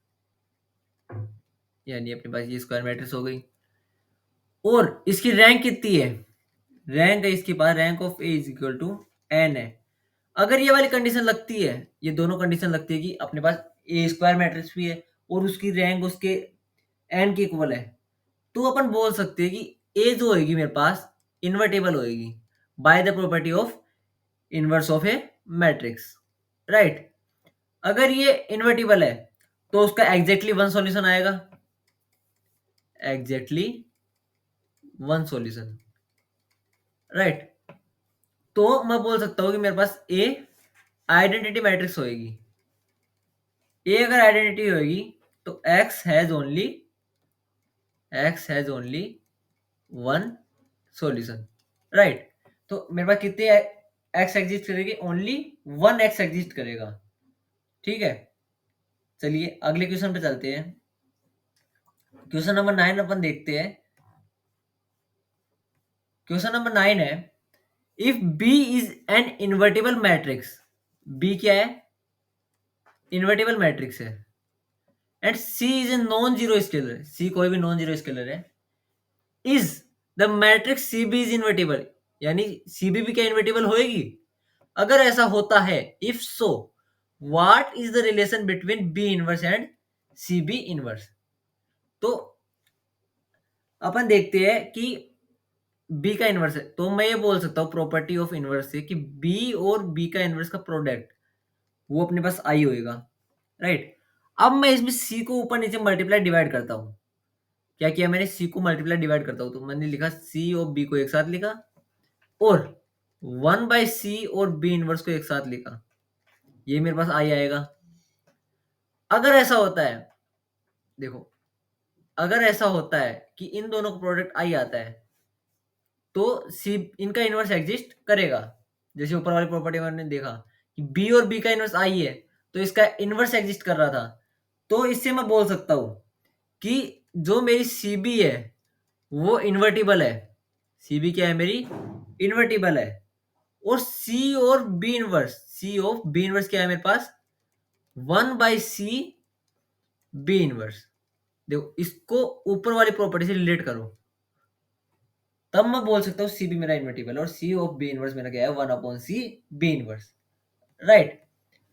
यानी अपने पास ये स्क्वायर मैट्रिक्स हो गई। और इसकी रैंक कितनी है, रैंक है इसके पास, rank of A is equal to n है। अगर ये वाली कंडीशन लगती है, ये दोनों कंडीशन लगती है कि अपने पास A स्क्वायर मैट्रिक्स भी है और उसकी रैंक उसके n के इक्वल है, तो अपन बोल सकते हैं कि A जो होगी मेरे पास इन्वर्टेबल होगी by the property of inverse of A matrix, right. अगर ये इन्वर्टिबल है तो उसका एग्जैक्टली वन सॉल्यूशन आएगा, एग्जैक्टली वन सॉल्यूशन, राइट। तो मैं बोल सकता हूं कि मेरे पास ए आइडेंटिटी मैट्रिक्स होगी। ए अगर आइडेंटिटी होगी तो x has only x has only one solution, right. तो मेरे पास कितने x एग्जिस्ट करेगी, ओनली वन x एग्जिस्ट करेगा, ठीक है। चलिए अगले क्वेश्चन पे चलते हैं। क्वेश्चन नंबर 9 अपन देखते हैं। क्वेश्चन नंबर 9 है, if B is an invertible matrix, B क्या है, इन्वर्टिबल मैट्रिक्स है, and C is a non zero scalar, C कोई भी नॉन जीरो स्केलर है, is the matrix CB is invertible, यानी CB भी क्या इन्वर्टिबल होएगी। अगर ऐसा होता है, if so what is the relation between B inverse and CB inverse. तो अपन देखते हैं कि B का इनवर्स है, तो मैं ये बोल सकता हूँ प्रॉपर्टी ऑफ इनवर्स से कि B और B का इनवर्स का प्रोडक्ट वो अपने पास आई होएगा, राइट। अब मैं इसमें C को ऊपर नीचे मल्टीप्लाई डिवाइड करता हूँ। क्या किया मैंने, C को मल्टीप्लाई डिवाइड करता हूँ, तो मैंने लिखा C और B को एक साथ लिखा, और 1/C और B इनवर्स को एक साथ लिखा, ये मेरे पास आई आएगा। अगर ऐसा होता है, देखो अगर ऐसा होता है कि इन दोनों का प्रोडक्ट आई आता है, तो सी इनका इनवर्स एग्जिस्ट करेगा। जैसे ऊपर वाली प्रॉपर्टी में हमने देखा कि बी और बी का इनवर्स आई है, तो इसका इनवर्स एग्जिस्ट कर रहा था। तो इससे मैं बोल सकता हूं कि जो मेरी सी बी है वो इन्वर्टिबल है। सी बी क्या है मेरी, इन्वर्टिबल है। और सी और b inverse, c of b inverse क्या है मेरे पास, 1/C बी इनवर्स। देखो इसको ऊपर वाली प्रॉपर्टी से रिलेट करो, तब मैं बोल सकता हूँ सी बी मेरा इन्वर्टिबल और सी ऑफ बी इनवर्स मेरा क्या है, 1/C बी इनवर्स, राइट।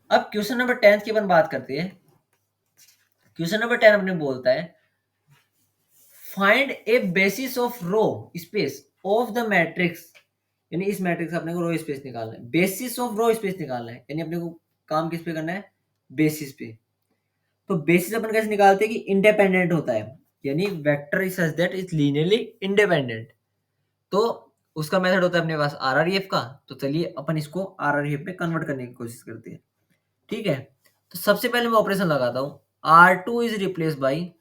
अब क्वेश्चन नंबर 10 की अपन बात करते हैं। क्वेश्चन नंबर 10 अपने बोलता है, find a basis of row space of the matrix, यानी इस मैट्रिक्स से अपने को रो स्पेस निकालना है, बेसिस ऑफ रो स्पेस निकालना है, यानी अपने को काम किस पे करना है, बेसिस पे। तो बेसिस अपन कैसे निकालते हैं कि इंडिपेंडेंट होता है, यानी vector is such that is linearly independent. तो उसका मेथड होता है अपने पास RREF का। तो चलिए अपन इसको RREF में कन्वर्ट करने की कोशिश करते हैं, ठीक है। तो सबसे पहले मैं ऑपरेशन लगाता हूँ, R2 is replace by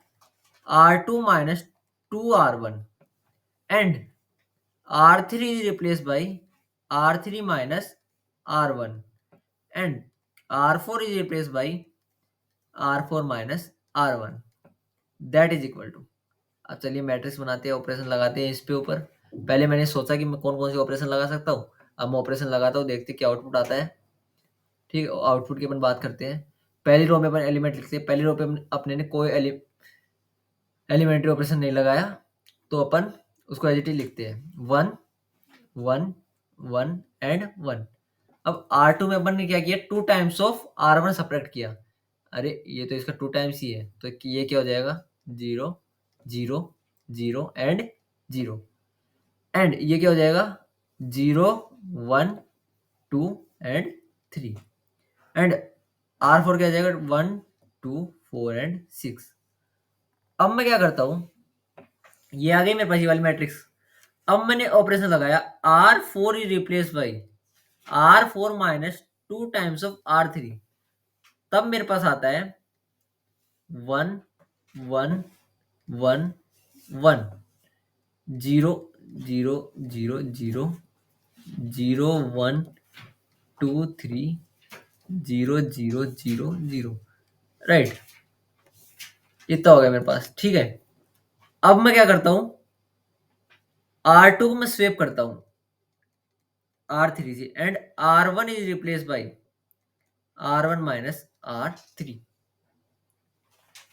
R2 minus 2R1 and R3 is replaced by R3 minus R1 and R4 is replaced by R4 minus R1 that is equal to। अब चलिए मैट्रिक्स बनाते हैं, ऑपरेशन लगाते हैं इस पे ऊपर। पहले मैंने सोचा कि मैं कौन कौन से ऑपरेशन लगा सकता हूँ, अब मैं ऑपरेशन लगाता हूँ, देखते क्या आउटपुट आता है, ठीक है। आउटपुट की अपन बात करते हैं। पहली रो में अपन एलिमेंट लिखते हैं, पहली रो पे अपने ने कोई एलिमेंट्री ऑपरेशन नहीं लगाया, तो अपन उसको एज इट इज लिखते हैं, 1 1 1 एंड 1। अब R2 में अपन ने क्या किया, 2 टाइम्स ऑफ R1 सब्ट्रैक्ट किया। अरे ये तो इसका 2 टाइम्स ही है, तो ये क्या हो जाएगा, 0 0 0 एंड 0। एंड ये क्या हो जाएगा, 0 1 2 एंड 3। एंड R4 क्या हो जाएगा, 1 2 4 एंड 6। अब मैं क्या करता हूँ, ये आ गई मेरे पास ये वाली मैट्रिक्स। अब मैंने ऑपरेशन लगाया, R4 is replace by R4 minus 2 times of R3, तब मेरे पास आता है 1 1 1 1 0 0 0 0 0 1 2 3 0 0 0 0, राइट। इतना हो गया मेरे पास, ठीक है। अब मैं क्या करता हूं, R2 को मैं स्वेप करता हूं R3 से and R1 is replace by R1 minus R3,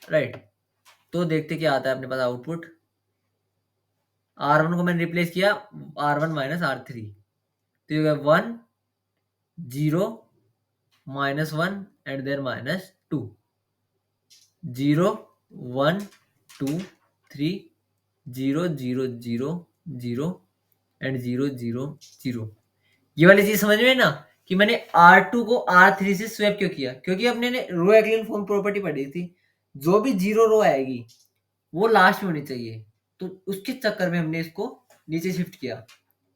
right. तो देखते क्या आता है अपने पास आउटपुट। R1 को मैंने रिप्लेस किया R1 माइनस R3, तो ये 1 0 minus 1 and then minus 2, 0 1 2 3 0 0 0 0 and 0 0 0। ये वाली चीज समझ में ना, कि मैंने R2 को R3 से स्वैप क्यों किया, क्योंकि अपने ने रो एक्लियन फॉर्म प्रॉपर्टी पढ़ी थी, जो भी जीरो रो आएगी वो लास्ट में होनी चाहिए, तो उसके चक्कर में हमने इसको नीचे शिफ्ट किया,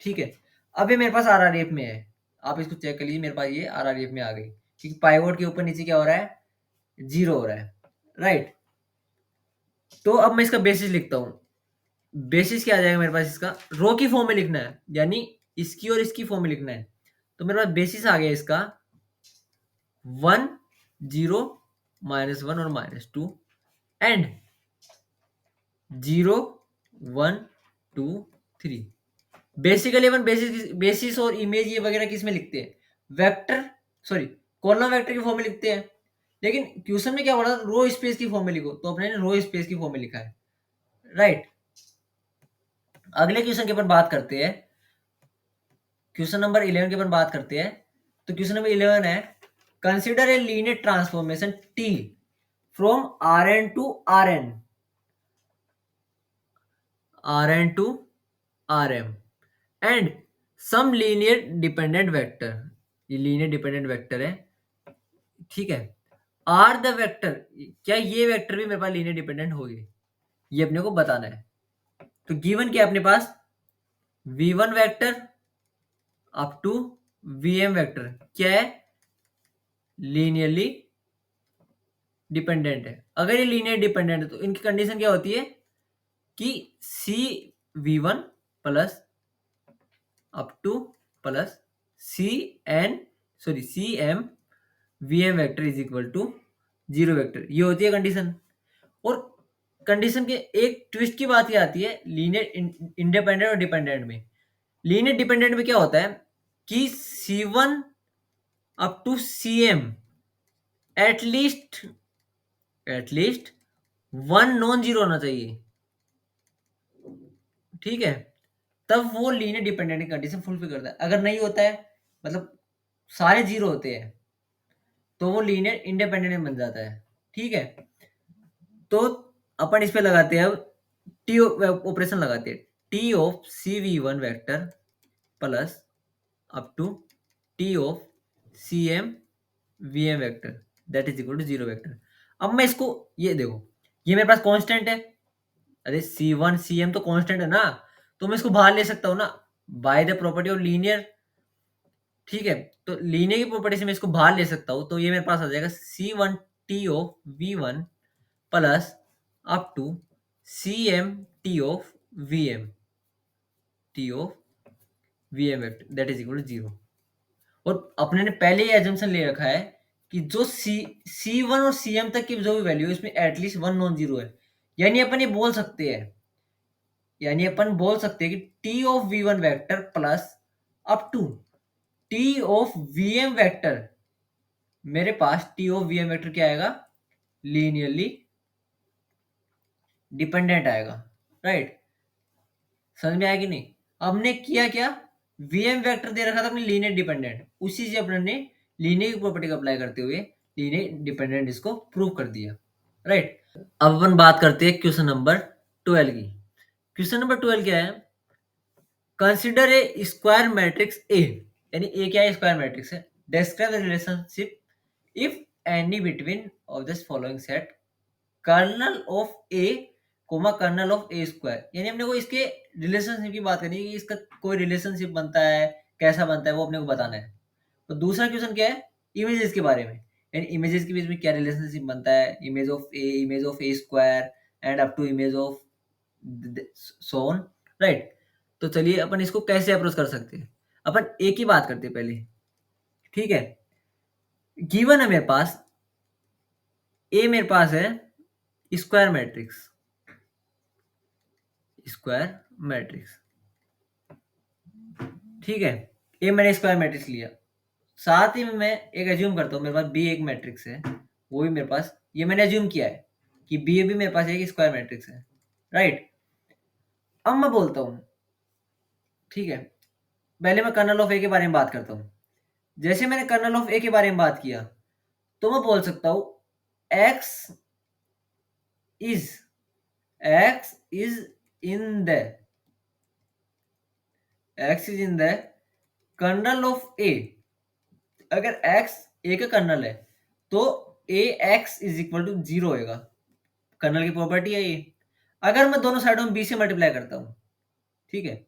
ठीक है। अब ये मेरे पास RREF में है, आप इसको चेक कर लीजिए, मेरे पास ये RREF में आ गई, क्योंकि पाइवोट के ऊपर नीचे क्या हो रहा है, 0 हो रहा है, राइट। तो अब मैं इसका बेसिस लिखता हूँ, बेसिस क्या आ जाएगा मेरे पास इसका, रो की फॉर्म में लिखना है, यानी इसकी और इसकी फॉर्म में लिखना है। तो मेरे पास बेसिस आ गया इसका 1 0 -1 और -2 एंड 0 1 2 3। बेसिकली अपन बेसिस और इमेज ये वगैरह किस में लिखते हैं, वेक्टर सॉरी कॉलम वेक्टर की फॉर्म में लिखते हैं। लेकिन क्वेश्चन में क्या बोला, रो स्पेस की फॉर्म में लिखो, तो अपने ने रो स्पेस की फॉर्म में लिखा है, राइट। अगले क्वेश्चन की अपन बात करते हैं, क्वेश्चन नंबर 11 की अपन बात करते हैं। तो क्वेश्चन नंबर 11 है, consider a linear transformation T from Rn to Rn to Rm and some linear dependent vector, ये लीनियर डिपेंडेंट वेक्टर है, ठीक है। आर द वेक्टर, क्या ये वेक्टर भी मेरे पास लीनियर डिपेंडेंट होगी, ये अपने को बताना है। तो गिवन क्या है अपने पास, v1 vector up to vm vector क्या है, लीनियरली डिपेंडेंट है। अगर ये लीनियर डिपेंडेंट है तो इनकी कंडीशन क्या होती है कि C v1 plus up to plus C M we M vector is equal to 0 vector, ये होती है कंडीशन। और कंडीशन के एक ट्विस्ट की बात ये आती है लीनियर इंडिपेंडेंट और डिपेंडेंट में। लीनियर डिपेंडेंट में क्या होता है कि C1 up to CM at least one non zero होना चाहिए, ठीक है, तब वो लीनियर डिपेंडेंट की कंडीशन फुलफिल करता है। अगर नहीं होता है, मतलब सारे जीरो होते हैं, तो वो लीनियर इंडिपेंडेंट बन जाता है, ठीक है। तो अपन इस पे लगाते हैं, अब टी ऑपरेशन लगाते हैं, T of c v one vector plus up to T of c M V M vector that is equal to 0 vector. अब मैं इसको, ये देखो, ये मेरे पास कांस्टेंट है, अरे सी वन सी एम तो कांस्टेंट है ना, तो मैं इसको बाहर ले सकता हूँ ना by the property of linear, ठीक है। तो लीनियर की प्रॉपर्टी से मैं इसको बाहर ले सकता हूँ, तो ये मेरे पास आ जाएगा C one T of V one plus up to C M T of V M vector that is equal to 0। और अपने ने पहले ही एजम्पशन ले रखा है कि जो सी वन और सी एम तक की जो भी वैल्यू है इसमें एटलीस्ट वन नॉन जीरो है, यानी अपन ये बोल सकते हैं, कि T of V one vector plus up to T of V M vector, मेरे पास T of V M vector क्या आएगा, लीनियरली डिपेंडेंट आएगा, राइट। समझ में आया कि नहीं। हमने किया क्या, वीएम वेक्टर दे रखा था अपने लीनियर डिपेंडेंट, उसी से अपने ने लीनियर की प्रॉपर्टी को अप्लाई करते हुए लीनियर डिपेंडेंट इसको प्रूव कर दिया, राइट। अब अपन बात करते हैं क्वेश्चन नंबर 12 की। क्वेश्चन नंबर 12 क्या है, consider a square matrix a, यानी ए क्या है, स्क्वायर मैट्रिक्स है। Describe the relationship if any between of this following set kernel of a comma kernel of a square, यानी अपने को इसके रिलेशनशिप की बात करनी है कि इसका कोई रिलेशनशिप बनता है, कैसा बनता है वो अपने को बताना है। तो दूसरा क्वेश्चन क्या है, इमेजेस के बारे में, यानी इमेजेस के बीच में क्या रिलेशनशिप बनता है, image of a square and up to image of so on, right. तो चलिए अपन इसको कैसे अप्रोच कर सकते हैं, अपन ए की बात करते हैं पहले, ठीक है। गिवन है मेरे पास ए, मेरे पास है स्क्वायर मैट्रिक्स, ठीक है। ए मैंने स्क्वायर मैट्रिक्स लिया, साथ ही में मैं एक एज्यूम करता हूँ मेरे पास बी एक मैट्रिक्स है, वो भी मेरे पास, ये मैंने एज्यूम किया है कि बी भी मेरे पास एक स्क्वायर मैट्रिक्स है, राइट। अब मैं बोलता हूँ, ठीक है, पहले मैं कर्नल ऑफ ए के बारे में बात करता हूँ। जैसे मैंने कर्नल ऑफ ए के बारे में बात किया, तो मैं बोल सकता हूँ x is in the kernel of A. अगर x a का कर्नल है तो A x is equal to 0 होएगा, कर्नल की प्रॉपर्टी है ये। अगर मैं दोनों साइडों में b से मल्टीप्लाई करता हूँ, ठीक है,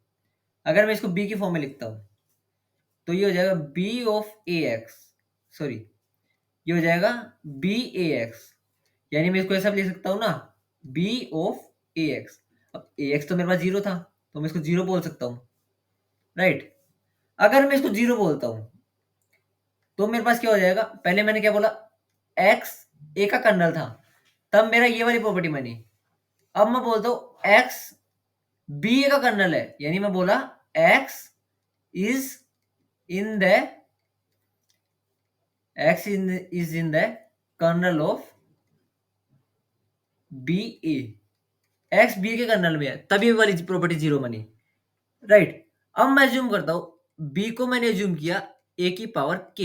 अगर मैं इसको b की फॉर्म में लिखता हूँ, तो ये हो जाएगा b of A x, sorry, ये हो जाएगा b a x, यानी मैं इसको ऐसा भी लिख सकता हूँ ना, b ऑफ ए एक्स। अब ax तो मेरे पास 0 था, तो मैं इसको 0 बोल सकता हूँ, राइट? अगर मैं इसको 0 बोलता हूँ, तो मेरे पास क्या हो जाएगा? पहले मैंने क्या बोला? x a का कर्नल था, तब मेरा ये वाली प्रॉपर्टी बनी। अब मैं बोलता हूँ x b a का कर्नल है, यानी मैं बोला x is in the kernel of b a, x b के कर्नल में है, तभी वाली प्रॉपर्टी 0 बनी, राइट? अब मैं अज्यूम करता हूं b को मैंने अज्यूम किया a की पावर k,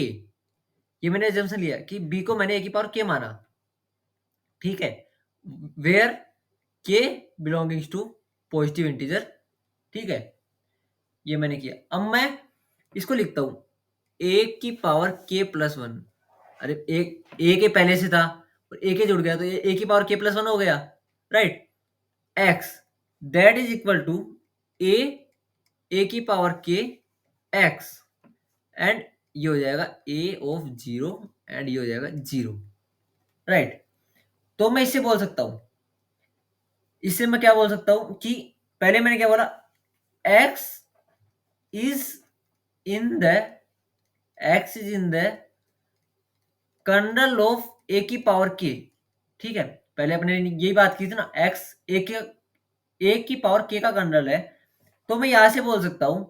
ये मैंने अज्यूमशन लिया कि b को मैंने a की पावर k माना, ठीक है? Where k belongings to positive integer, ठीक है? ये मैंने किया। अब मैं इसको लिखता हूं a की पावर k प्लस 1, अरे a के पहले से था और a के जुड़ गया, तो a की पावर k प्लस 1 हो गया, right? x that is equal to a की पावर k x, एंड ये हो जाएगा a ऑफ 0 एंड ये हो जाएगा 0, राइट? तो मैं इससे बोल सकता हूं, इससे मैं क्या बोल सकता हूं कि पहले मैंने क्या बोला? x is in the kernel of a की पावर k, ठीक है? पहले अपने यही बात की थी ना, x a की पावर k का कर्नल है, तो मैं यहां से बोल सकता हूं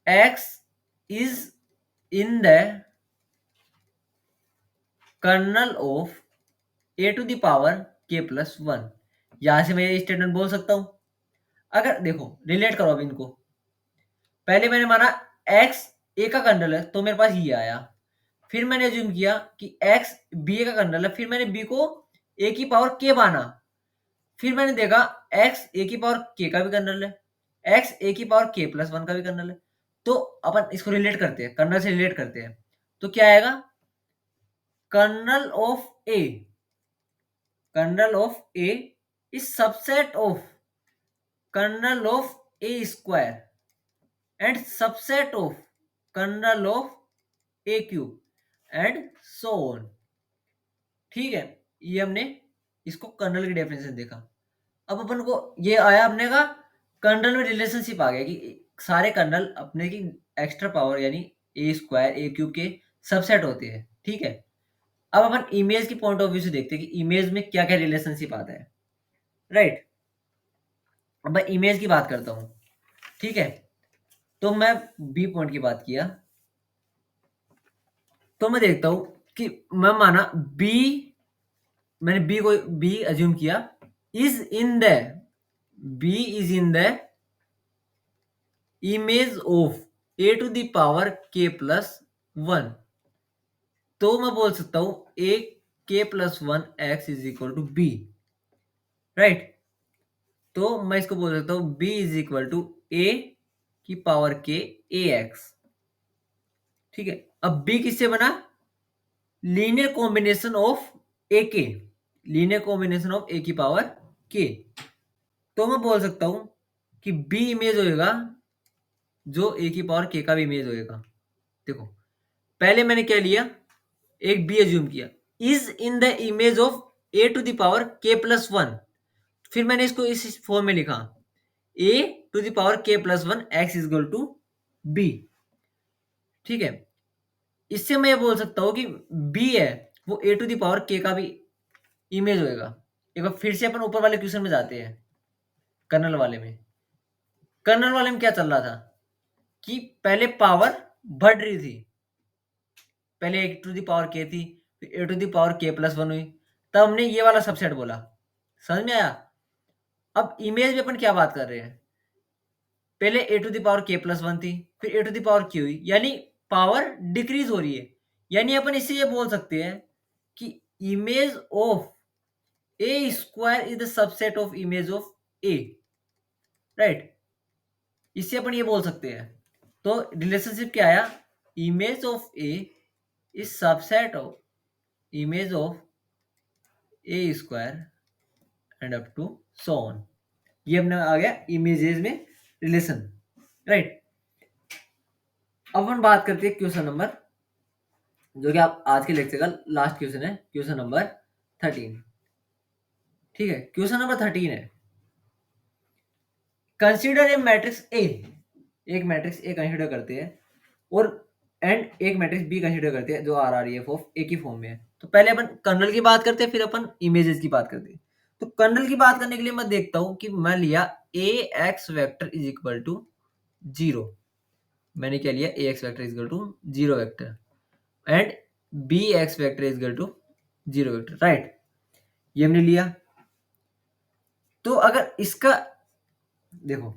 x is in the kernel of a to the power k plus 1, यहां से मैं ये स्टेटमेंट बोल सकता हूं। अगर देखो रिलेट करो अब इनको, पहले मैंने माना x a का कर्नल है, तो मेरे पास ये आया, फिर मैंने अज्यूम किया कि x b का कर्नल है, फिर मैंने b को a की पावर k माना, फिर मैंने देखा x a की पावर k का भी कर्नल है, x a की पावर k प्लस 1 का भी कर्नल है, तो अपन इसको रिलेट करते हैं, कर्नल से रिलेट करते हैं, तो क्या आएगा? Kernel of a, kernel of a is subset of kernel of a square and subset of kernel of a cube and so on, ठीक है? ये हमने इसको कर्नल की डेफिनेशन देखा। अब अपन को ये आया, अपने का कर्नल में रिलेशनशिप आ गया कि सारे कर्नल अपने की एक्स्ट्रा पावर यानी a स्क्वायर a क्यूब के सबसेट होते हैं, ठीक है? अब अपन इमेज की पॉइंट ऑफ व्यू से देखते हैं कि इमेज में क्या क्या रिलेशनशिप आता है, राइट? अब मैं इमेज की बात करता हूं, ठीक है? तो मैं बी पॉइंट की बात किया, तो मैं देखता हूं कि मैं माना बी, मैंने बी अज्यूम किया is in the B is in the image of a to the power k plus 1, तो मैं बोल सकता हूं a k plus 1 x is equal to b, right? तो मैं इसको बोल सकता हूं b is equal to a की पावर k ax, ठीक है? अब b किससे बना? Linear combination of a k, linear combination of a की पावर k, तो मैं बोल सकता हूं कि b इमेज होएगा जो a की पावर k का भी इमेज होएगा। देखो पहले मैंने क्या लिया, एक b अज्यूम किया is in the image of a to the power k plus 1, फिर मैंने इसको इस फॉर्म में लिखा a to the power k plus 1 x is equal to b, ठीक है? इससे मैं ये बोल सकता हूं कि b है वो a to the power k का भी इमेज होएगा। एक बार फिर से अपन ऊपर वाले क्वेश्चन में जाते हैं, कर्नल वाले में। कर्नल वाले में क्या चल रहा था कि पहले पावर बढ़ रही थी, पहले a to the power k थी, फिर a to the power k plus 1 हुई, तब हमने ये वाला सबसेट बोला, समझ में आया? अब इमेज में अपन क्या बात कर रहे हैं, पहले a to the power k plus 1 थी, फिर a to the power k हुई, यानी पावर डिक्रीज हो रही है, यानी अपन इससे ये बोल सकते हैं कि image of a square is the subset of image of a, right? इससे अपन ये बोल सकते हैं, तो रिलेशनशिप क्या आया? Image of a is subset of image of a square and up to so on, ये अपना आ गया इमेजेस में रिलेशन, राइट? अब अपन बात करते हैं क्वेश्चन नंबर, जो कि आप आज के लेक्चर का लास्ट क्वेश्चन है, क्वेश्चन नंबर 13, ठीक है? क्वेश्चन नंबर 13 है कंसीडर ए मैट्रिक्स ए, एक मैट्रिक्स ए कंसीडर करते हैं और एंड एक मैट्रिक्स बी कंसीडर करते हैं जो आर आर एफ ऑफ ए की फॉर्म में है। तो पहले अपन कर्नल की बात करते हैं, फिर अपन इमेजेस की बात करते हैं। तो कर्नल की बात करने के लिए मैं देखता हूँ कि मैं लिया A x vector is equal to 0, मैंने क्या लिया, A x vector is equal to 0 vector and B x vector is equal to 0 vector, right, ये हमने लिया। तो अगर इसका देखो,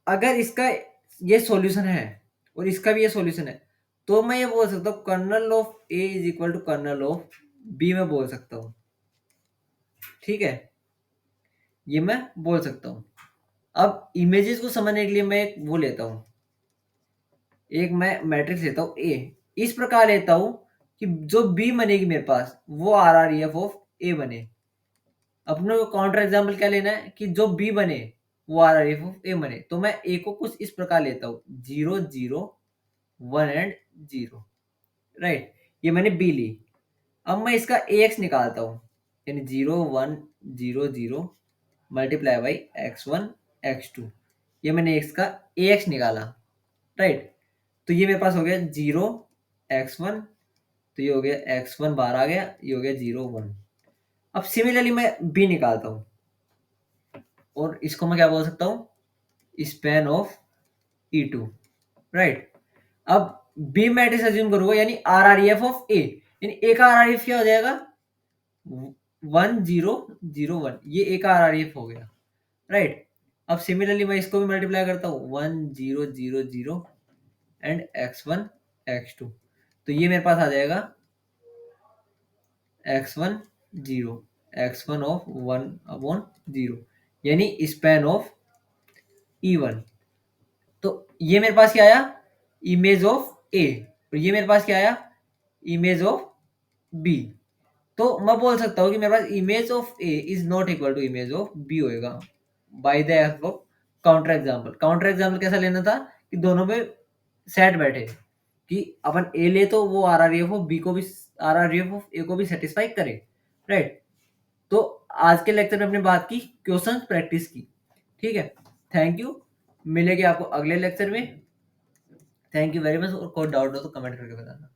अगर इसका ये सॉल्यूशन है और इसका भी ये सॉल्यूशन है, तो मैं ये बोल सकता हूँ kernel of A is equal to kernel of B में बोल सकता हूँ, ठीक है, ये मैं बोल सकता हूँ। अब इमेजेस को समझने के लिए मैं एक वो लेता हूँ, एक मैं मैट्रिक्स लेता हूँ ए, इस प्रकार लेता हूँ कि जो बी बनेगी मेरे पास वो आर आर एफ ऑफ ए बने। अपने को काउंटर एग्जाम्पल क्या लेना है कि जो बी बने वो आर आर एफ ऑफ ए बने। तो मैं ए को कुछ इस प्रकार लेता हूँ 0 0 1 एंड 0, राइट, ये मैंने बी ली। अब मैं इसका ए एक्स निकालता हूँ, यानी 0 1 0 0 मल्टीप्लाई बाई x1 x2, ये मैंने इसका ए एक्स निकाला, राइट। तो ये मेरे पास हो गया 0 x1, तो ये हो गया x1 बाहर आ गया, ये हो गया 0 1। अब सिमिलरली मैं बी निकालता हूँ और इसको मैं क्या बोल सकता हूँ, स्पैन ऑफ E2, राइट। अब बी मैट्रिक्स अज्यूम करूंगा यानी आर आर एफ ऑफ ए, यानी ए का आर आर एफ क्या हो जाएगा 1 0 0 1, ये ए का आर आर एफ हो गया, राइट। अब सिमिलरली मैं इसको भी मल्टीप्लाई करता हूँ 1 0 0 0 एंड x1 x2, तो ये मेरे पास आ जाएगा x1 0 x1 ऑफ 1 अपॉन 0, यानी स्पैन ऑफ E1। तो ये मेरे पास क्या आया, इमेज ऑफ ए, और ये मेरे पास क्या आया, इमेज ऑफ बी। तो मैं बोल सकता हूँ कि मेरे पास image of A is not equal to image of B होएगा by the help of counter example. Counter example कैसा लेना था कि दोनों पे सेट बैठे, कि अपन ए ले तो वो R R F of B को भी, R R F of A को भी सेटिस्फाई करे, राइट। तो आज के लेक्चर में हमने बात की, क्वेश्चन प्रैक्टिस की, ठीक है। थैंक यू, मिलेंगे आपको अगले लेक्चर में। थैंक यू वेरी मच, और कोई डाउट हो तो कमेंट करके बताना।